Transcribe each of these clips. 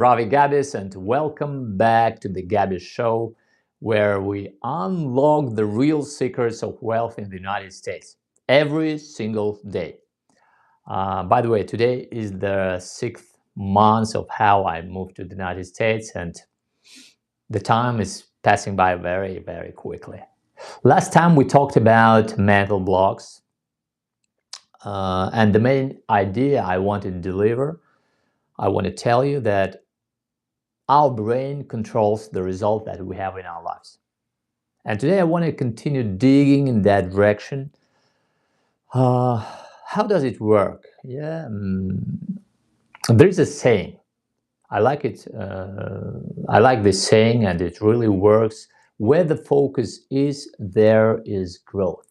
Ravi Gabis, and welcome back to the Gabis Show, where we unlock the real secrets of wealth in the United States every single day. By the way, today is the sixth month of how I moved to the United States, and the time is passing by very, very quickly. Last time we talked about mental blocks, and the main idea I want to deliver, I want to tell you that our brain controls the result that we have in our lives. And today I want to continue digging in that direction. How does it work? There is a saying. I like it. I like this saying, and it really works. Where the focus is, there is growth.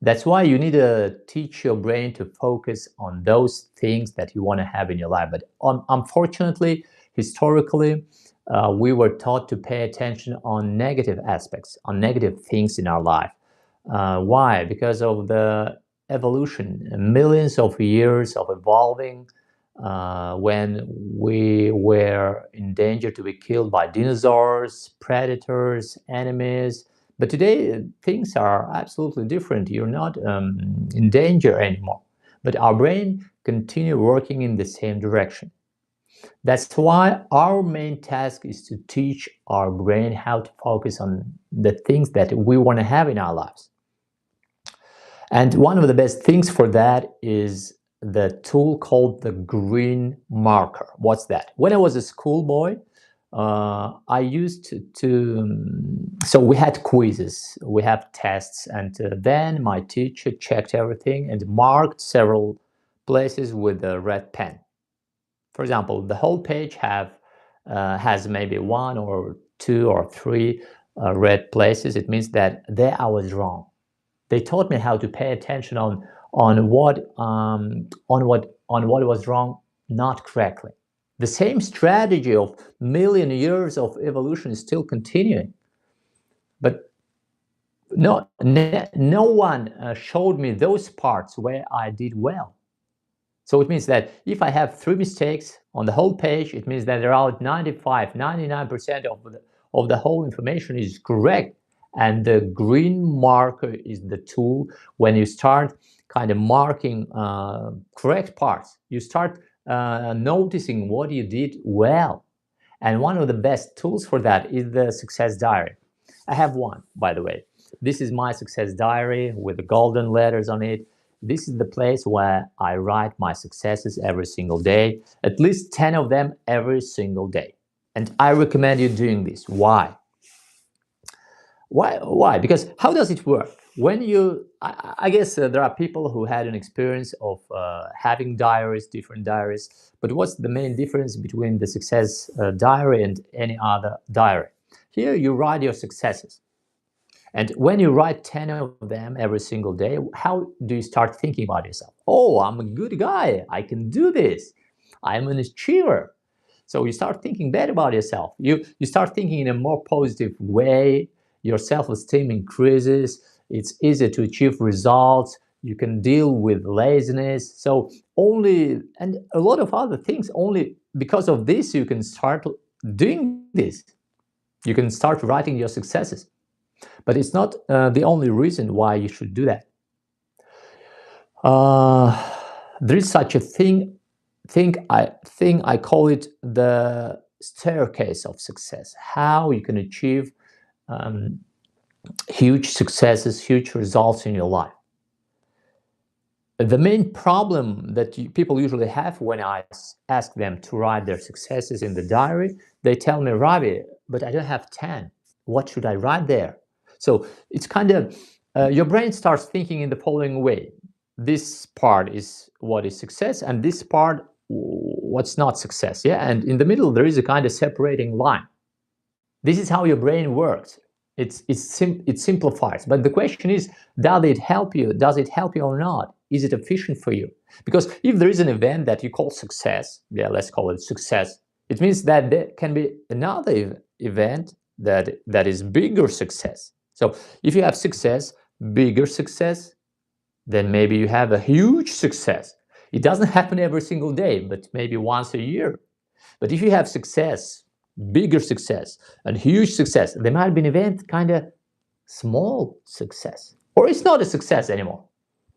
That's why you need to teach your brain to focus on those things that you want to have in your life. But unfortunately, historically, we were taught to pay attention on negative aspects, on negative things in our life. Why? Because of the evolution, millions of years of evolving, when we were in danger to be killed by dinosaurs, predators, enemies. But today, things are absolutely different. You're not in danger anymore. But our brain continue working in the same direction. That's why our main task is to teach our brain how to focus on the things that we want to have in our lives. And one of the best things for that is the tool called the green marker. What's that? When I was a schoolboy, I used so we had quizzes, we have tests, and then my teacher checked everything and marked several places with a red pen. For example, the whole page has maybe one or two or three red places. It means that there I was wrong. They taught me how to pay attention on what was wrong, not correctly. The same strategy of million years of evolution is still continuing, but no one showed me those parts where I did well. So it means that if I have three mistakes on the whole page, it means that around 99% of the whole information is correct. And the green marker is the tool when you start kind of marking correct parts. You start noticing what you did well. And one of the best tools for that is the success diary. I have one, by the way. This is my success diary with the golden letters on it. This is the place where I write my successes every single day, at least 10 of them every single day. And I recommend you doing this. Why? Why? Because how does it work? When I guess there are people who had an experience of having diaries, different diaries, but what's the main difference between the success diary and any other diary? Here you write your successes. And when you write 10 of them every single day, how do you start thinking about yourself? Oh, I'm a good guy. I can do this. I'm an achiever. So you start thinking better about yourself. You start thinking in a more positive way. Your self-esteem increases. It's easier to achieve results. You can deal with laziness. So and a lot of other things, only because of this, you can start doing this. You can start writing your successes. But it's not the only reason why you should do that. There is such a thing I call it the staircase of success. How you can achieve huge successes, huge results in your life. The main problem that people usually have when I ask them to write their successes in the diary, they tell me, Ravi, but I don't have 10. What should I write there? So it's kind of, your brain starts thinking in the following way. This part is what is success, and this part, what's not success. Yeah, and in the middle, there is a kind of separating line. This is how your brain works. It simplifies. But the question is, does it help you? Does it help you or not? Is it efficient for you? Because if there is an event that you call success, yeah, let's call it success, it means that there can be another event that is bigger success. So if you have success, bigger success, then maybe you have a huge success. It doesn't happen every single day, but maybe once a year. But if you have success, bigger success, and huge success, there might be an event kind of small success, or it's not a success anymore.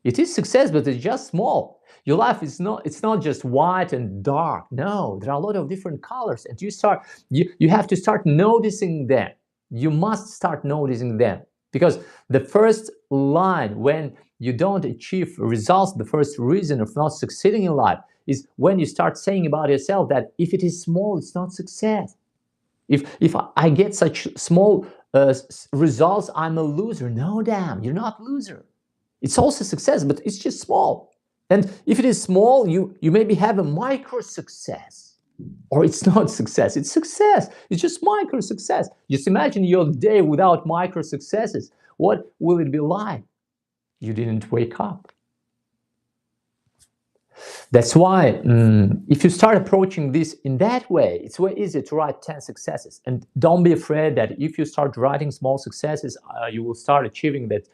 It is success, but it's just small. Your life is not, it's not just white and dark. No, there are a lot of different colors, and you have to start noticing them. You must start noticing them, because the first line when you don't achieve results, the first reason of not succeeding in life is when you start saying about yourself that if it is small, it's not success. If I get such small results, I'm a loser. No, damn, you're not a loser. It's also success, but it's just small. And if it is small, you maybe have a micro success, or it's not success. It's success. It's just micro success. Just imagine your day without micro successes. What will it be like? You didn't wake up. That's why if you start approaching this in that way, it's way easier to write 10 successes. And don't be afraid that if you start writing small successes, you will start achieving that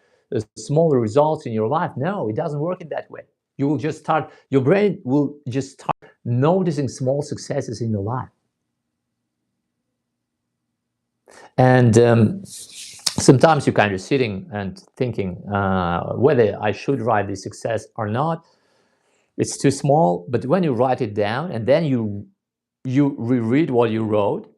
smaller results in your life. No, it doesn't work in that way. You will just start, your brain will just start noticing small successes in your life. And sometimes you're kind of sitting and thinking whether I should write this success or not. It's too small, but when you write it down and then you reread what you wrote,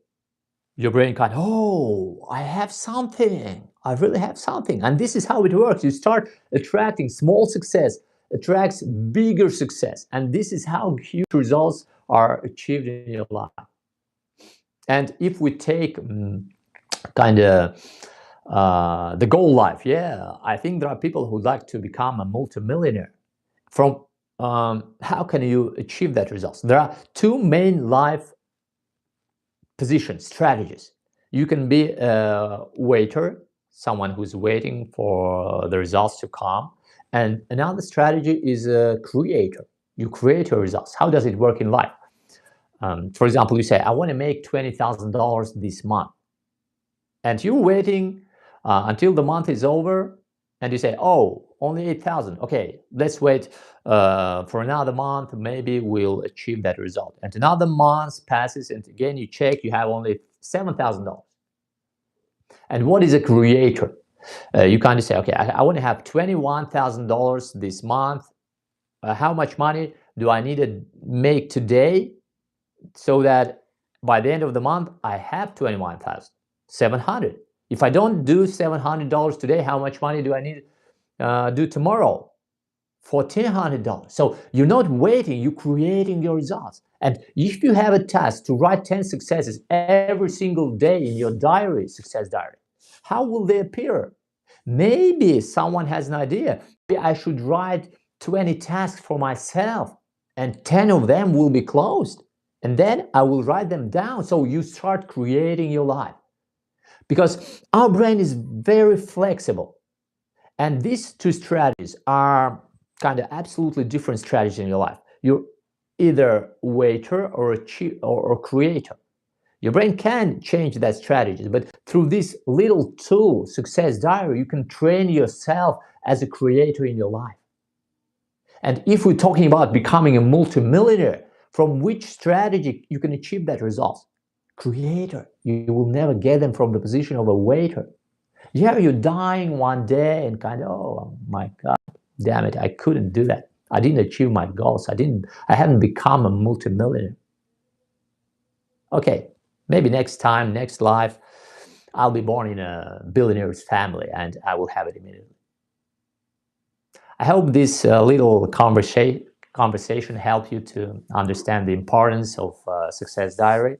your brain kind of, oh, I have something. I really have something. And this is how it works. You start attracting small success, attracts bigger success. And this is how huge results are achieved in your life. And if we take kind of the goal life, yeah, I think there are people who like to become a multimillionaire. From how can you achieve that result? There are two main life positions, strategies. You can be a waiter, someone who's waiting for the results to come. And another strategy is a creator. You create your results. How does it work in life? For example, you say, I want to make $20,000 this month. And you're waiting until the month is over, and you say, oh, only 8,000. Okay, let's wait for another month. Maybe we'll achieve that result. And another month passes, and again you check, you have only $7,000. And what is a creator? You kind of say, okay, I want to have $21,000 this month. How much money do I need to make today so that by the end of the month I have $21,700? If I don't do $700 today, how much money do I need to do tomorrow? $1,400. So you're not waiting, you're creating your results. And if you have a task to write 10 successes every single day in your diary, success diary, how will they appear? Maybe someone has an idea. Maybe I should write 20 tasks for myself, and 10 of them will be closed. And then I will write them down. So you start creating your life. Because our brain is very flexible. And these two strategies are kind of absolutely different strategies in your life. You're either waiter or a creator. Your brain can change that strategy, but through this little tool, Success Diary, you can train yourself as a creator in your life. And if we're talking about becoming a multimillionaire, from which strategy you can achieve that result? Creator. You will never get them from the position of a waiter. Yeah, you're dying one day and kind of, oh my God, damn it, I couldn't do that. I didn't achieve my goals. I haven't become a multimillionaire. Okay, maybe next time, next life, I'll be born in a billionaire's family and I will have it immediately. I hope this little conversation helped you to understand the importance of Success Diary.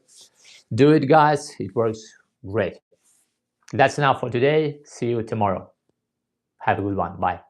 Do it, guys. It works great. That's enough for today. See you tomorrow. Have a good one. Bye.